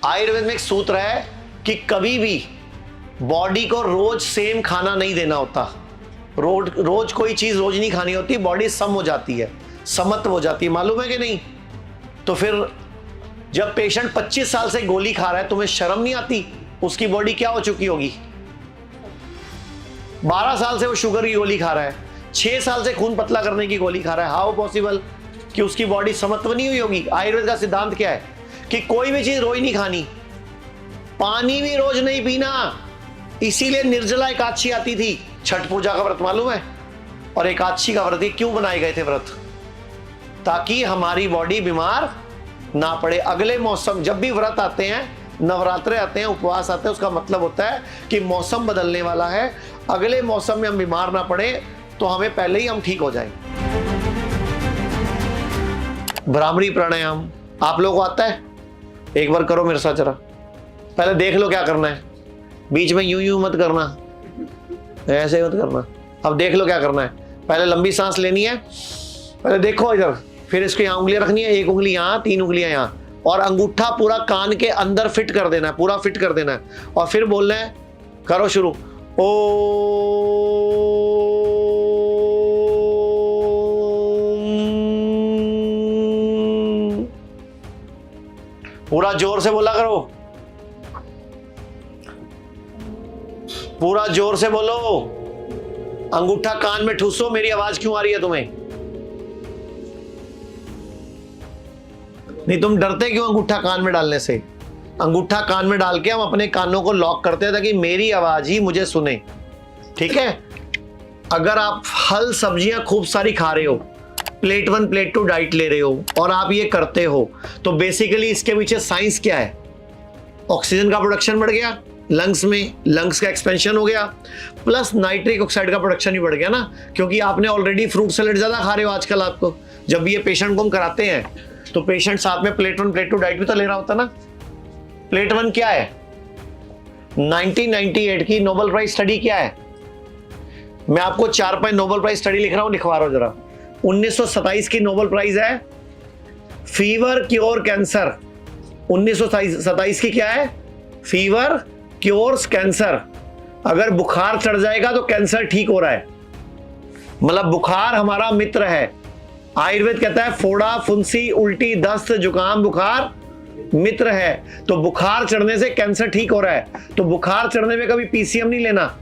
आयुर्वेद में एक सूत्र है कि कभी भी बॉडी को रोज सेम खाना नहीं देना होता। रोज कोई चीज रोज नहीं खानी होती, बॉडी सम हो जाती है, समत्व हो जाती है, मालूम है कि नहीं? तो फिर जब पेशेंट 25 साल से गोली खा रहा है, तुम्हें शर्म नहीं आती? उसकी बॉडी क्या हो चुकी होगी? 12 साल से वो शुगर की गोली खा रहा है, 6 साल से खून पतला करने की गोली खा रहा है। हाउ पॉसिबल कि उसकी बॉडी समत्व नहीं हुई होगी? आयुर्वेद का सिद्धांत क्या है कि कोई भी चीज रोज नहीं खानी, पानी भी रोज नहीं पीना। इसीलिए निर्जला एकादशी आती थी, छठ पूजा का व्रत मालूम है? और एकादशी का व्रत क्यों बनाए गए थे व्रत? ताकि हमारी बॉडी बीमार ना पड़े। अगले मौसम जब भी व्रत आते हैं, नवरात्रे आते हैं, उपवास आते हैं, उसका मतलब होता है कि मौसम बदलने वाला है, अगले मौसम में हम बीमार ना पड़े, तो हमें पहले ही हम ठीक हो जाएं। भ्रामरी प्राणायाम आप लोगों को आता है? एक बार करो मेरे साथ जरा, पहले देख लो क्या करना है। बीच में यूं यूं मत करना, ऐसे मत करना। अब देख लो क्या करना है। पहले लंबी सांस लेनी है, पहले देखो इधर, फिर इसको यहाँ उंगलियां रखनी है, एक उंगली यहाँ, 3 उंगलियां यहाँ, और अंगूठा पूरा कान के अंदर फिट कर देना है, पूरा फिट कर देना है, और फिर बोलना है, करो शुरू, ओ पूरा जोर से बोला करो, पूरा जोर से बोलो, अंगूठा कान में ठूसो। मेरी आवाज क्यों आ रही है तुम्हें? नहीं, तुम डरते क्यों अंगूठा कान में डालने से? अंगूठा कान में डाल के हम अपने कानों को लॉक करते हैं ताकि मेरी आवाज ही मुझे सुने, ठीक है? अगर आप फल सब्जियां खूब सारी खा रहे हो, प्लेट 1 प्लेट 2 डाइट ले रहे हो, और आप ये करते हो, तो बेसिकली इसके पीछे साइंस क्या है? ऑक्सीजन का प्रोडक्शन बढ़ गया लंग्स में, लंग्स का एक्सपेंशन हो गया, प्लस नाइट्रिक ऑक्साइड का प्रोडक्शन भी बढ़ गया ना, क्योंकि आपने ऑलरेडी फ्रूट सैलेड ज्यादा खा रहे हो आजकल। आपको जब भी ये पेशेंट को हम कराते हैं, तो पेशेंट साथ में प्लेट 1 प्लेट 2 डाइट भी तो ले रहा होता ना। प्लेट 1 क्या है? 1998 की नोबेल प्राइज स्टडी क्या है? मैं आपको 4-5 नोबेल प्राइज स्टडी लिख रहा हूं, लिखवा रहा हूं जरा। 1927 की नोबेल प्राइज है फीवर क्योर कैंसर। 1927 की क्या है? Fever cures cancer. अगर बुखार चढ़ जाएगा तो कैंसर ठीक हो रहा है, मतलब बुखार हमारा मित्र है। आयुर्वेद कहता है फोड़ा, फुंसी, उल्टी, दस्त, जुकाम, बुखार मित्र है। तो बुखार चढ़ने से कैंसर ठीक हो रहा है। तो बुखार चढ़ने में कभी पीसीएम नहीं लेना।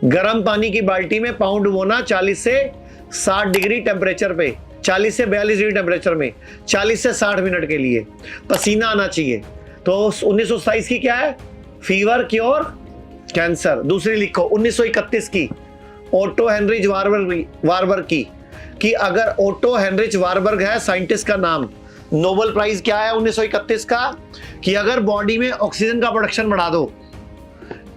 गर्म पानी की बाल्टी में पाउंड डुबोना 40 से 60 डिग्री टेम्परेचर पे, 40 से 42 डिग्री टेम्परेचर में 40 से 60 मिनट के लिए, पसीना आना चाहिए। तो 1927 की क्या है? Fever cure cancer. दूसरी लिखो 1931 की, ओटो हेनरिच वारबर्ग की, कि अगर ओटो हेनरिच वारबर्ग है साइंटिस्ट का नाम, नोबेल प्राइज क्या है 1931 का? कि अगर बॉडी में ऑक्सीजन का प्रोडक्शन बढ़ा दो,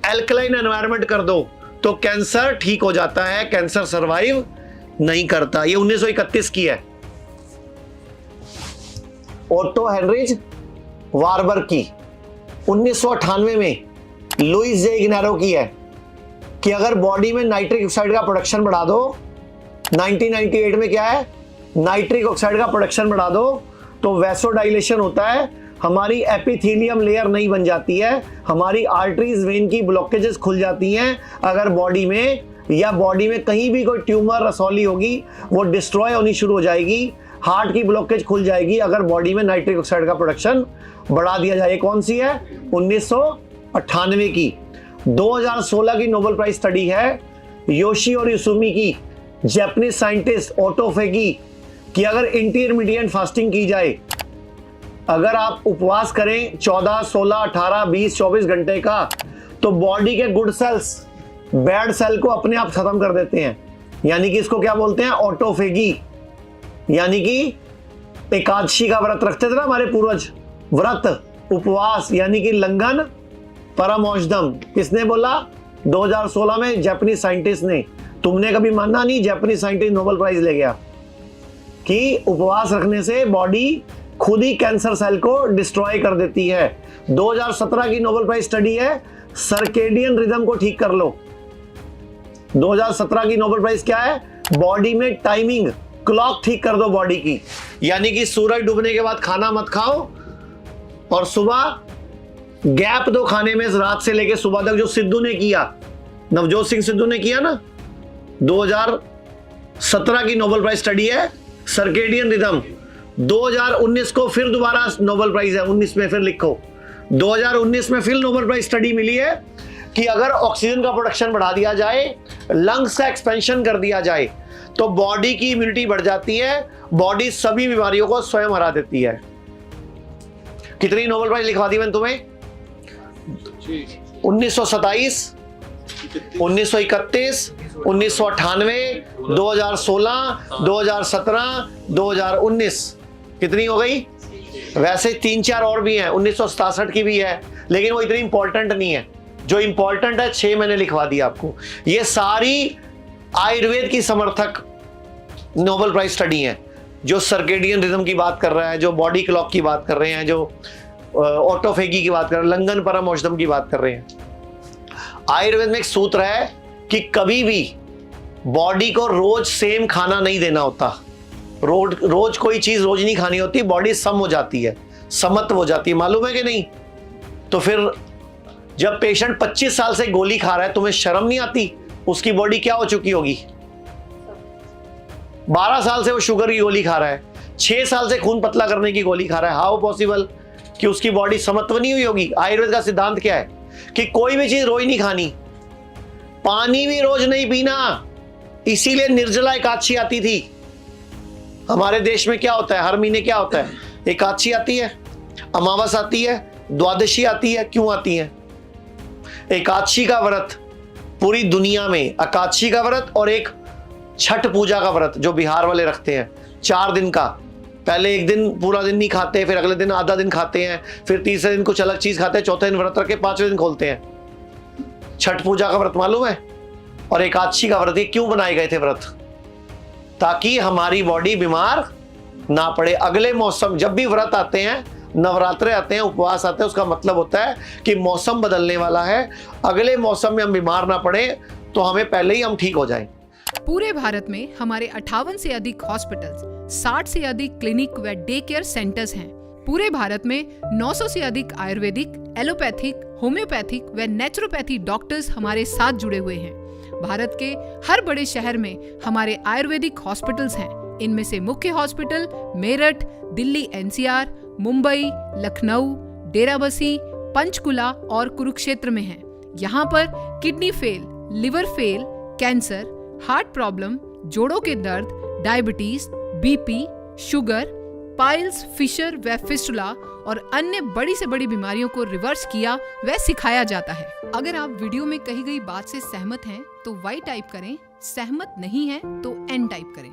एल्कलाइन एनवायरनमेंट कर दो, तो कैंसर ठीक हो जाता है, कैंसर सरवाइव नहीं करता। ये 1931 की है, ओटो हेनरिच वारबर्ग की। 1998 में लुइस जे इग्नारो की है कि अगर बॉडी में नाइट्रिक ऑक्साइड का प्रोडक्शन बढ़ा दो, 1998 में क्या है? नाइट्रिक ऑक्साइड का प्रोडक्शन बढ़ा दो, तो वैसोडाइलेशन होता है, हमारी एपिथेलियम लेयर नहीं बन जाती है, हमारी आर्टरीज, वेन की ब्लॉकेजेस खुल जाती हैं। अगर बॉडी में या बॉडी में कहीं भी कोई ट्यूमर, रसौली होगी, वो डिस्ट्रॉय होनी शुरू हो जाएगी, हार्ट की ब्लॉकेज खुल जाएगी अगर बॉडी में नाइट्रिक ऑक्साइड का प्रोडक्शन बढ़ा दिया जाए। कौन सी है? 1998 की। 2016 की नोबेल प्राइज स्टडी है योशी और यूसुमी की, जापानीज साइंटिस्ट ऑटोफेगी, कि अगर इंटरमीडिएट फास्टिंग की जाए, अगर आप उपवास करें 14, 16, 18, 20, 24 घंटे का, तो बॉडी के गुड सेल्स बैड सेल को अपने आप खत्म कर देते हैं। यानी कि इसको क्या बोलते हैं? ऑटोफेगी। यानी कि एकादशी का व्रत रखते थे ना हमारे पूर्वज, व्रत, उपवास, यानी कि लंघन परम औषधम। किसने बोला? 2016 में जापानीज साइंटिस्ट ने। तुमने कभी माना नहीं? जापानीज साइंटिस्ट नोबेल प्राइज ले गया कि उपवास रखने से बॉडी खुद ही कैंसर सेल को डिस्ट्रॉय कर देती है। 2017 की नोबेल प्राइज स्टडी है सर्केडियन रिदम को ठीक कर लो। 2017 की नोबेल प्राइज क्या है? बॉडी में टाइमिंग, क्लॉक ठीक कर दो बॉडी की। यानी कि सूरज डूबने के बाद खाना मत खाओ और सुबह गैप दो खाने में रात से लेके सुबह तक, जो सिद्धू ने किया, नवजोत सिंह सिद्धू ने किया ना, 2017 की नोबेल प्राइज स्टडी है सर्केडियन रिदम। 2019 को फिर दोबारा नोबेल प्राइज है, 19 में फिर लिखो, 2019 में फिर नोबेल प्राइज स्टडी मिली है कि अगर ऑक्सीजन का प्रोडक्शन बढ़ा दिया जाए, लंग्स का एक्सपेंशन कर दिया जाए, तो बॉडी की इम्यूनिटी बढ़ जाती है, बॉडी सभी बीमारियों को स्वयं हरा देती है। कितनी नोबेल प्राइज लिखवा दी मैंने तुम्हें? 1927, 1931, 1998, 2016, 2017, 2019, कितनी हो गई? वैसे 3-4 और भी हैं, 1967 की भी है, लेकिन वो इतनी इंपॉर्टेंट नहीं है। जो इंपॉर्टेंट है 6 मैंने लिखवा दिया आपको। ये सारी आयुर्वेद की समर्थक नोबेल प्राइज स्टडी है, जो सर्केडियन रिदम की बात कर रहा है, जो बॉडी क्लॉक की बात कर रहे हैं, जो ऑटोफेगी की बात कर रहे हैं, लंगन परम औषधम की बात कर रहे हैं। आयुर्वेद में एक सूत्र है कि कभी भी बॉडी को रोज सेम खाना नहीं देना होता। रोज कोई चीज रोज नहीं खानी होती, बॉडी सम हो जाती है, समत्व हो जाती है, मालूम है कि नहीं? तो फिर जब पेशेंट 25 साल से गोली खा रहा है, तुम्हें शर्म नहीं आती? उसकी बॉडी क्या हो चुकी होगी? 12 साल से वो शुगर की गोली खा रहा है, 6 साल से खून पतला करने की गोली खा रहा है। हाउ पॉसिबल कि उसकी बॉडी समत्व नहीं हुई होगी? आयुर्वेद का सिद्धांत क्या है कि कोई भी चीज रोज नहीं खानी, पानी भी रोज नहीं पीना। इसीलिए निर्जला एकादशी आती थी। हमारे देश में क्या होता है, हर महीने क्या होता है? एकादशी आती है, अमावस आती है, द्वादशी आती है। क्यों आती है? एकादशी का व्रत पूरी दुनिया में, एकादशी का व्रत और एक छठ पूजा का व्रत जो बिहार वाले रखते हैं 4 दिन का। पहले एक दिन पूरा दिन नहीं खाते, फिर अगले दिन आधा दिन खाते हैं, फिर तीसरे दिन कुछ अलग चीज खाते हैं, चौथे दिन व्रत रख के 5वें दिन खोलते हैं। छठ पूजा का व्रत मालूम है? और एकादशी का व्रत, ये क्यों बनाए गए थे व्रत? ताकि हमारी बॉडी बीमार ना पड़े। अगले मौसम जब भी व्रत आते हैं, नवरात्रे आते हैं, उपवास आते हैं, उसका मतलब होता है कि मौसम बदलने वाला है, अगले मौसम में हम बीमार ना पड़े, तो हमें पहले ही हम ठीक हो जाएं। पूरे भारत में हमारे 58 से अधिक हॉस्पिटल्स, 60 से अधिक क्लिनिक व डे केयर सेंटर्स हैं। पूरे भारत में 900 से अधिक आयुर्वेदिक, एलोपैथिक, होम्योपैथिक व नेचुरोपैथी डॉक्टर्स हमारे साथ जुड़े हुए हैं। भारत के हर बड़े शहर में हमारे आयुर्वेदिक हॉस्पिटल्स हैं। इनमें से मुख्य हॉस्पिटल मेरठ, दिल्ली NCR, मुंबई, लखनऊ, डेराबसी, पंचकुला और कुरुक्षेत्र में हैं। यहाँ पर kidney fail, liver fail, cancer, heart problem, जोड़ों के दर्द, diabetes, BP, sugar, piles, fissure व फिस्टुला और अन्य बड़ी से बड़ी बीमारियों को रिवर्स किया व सिखाया जाता है। अगर आप वीडियो में कही गई बात से सहमत हैं तो Y टाइप करें, सहमत नहीं हैं तो N टाइप करें।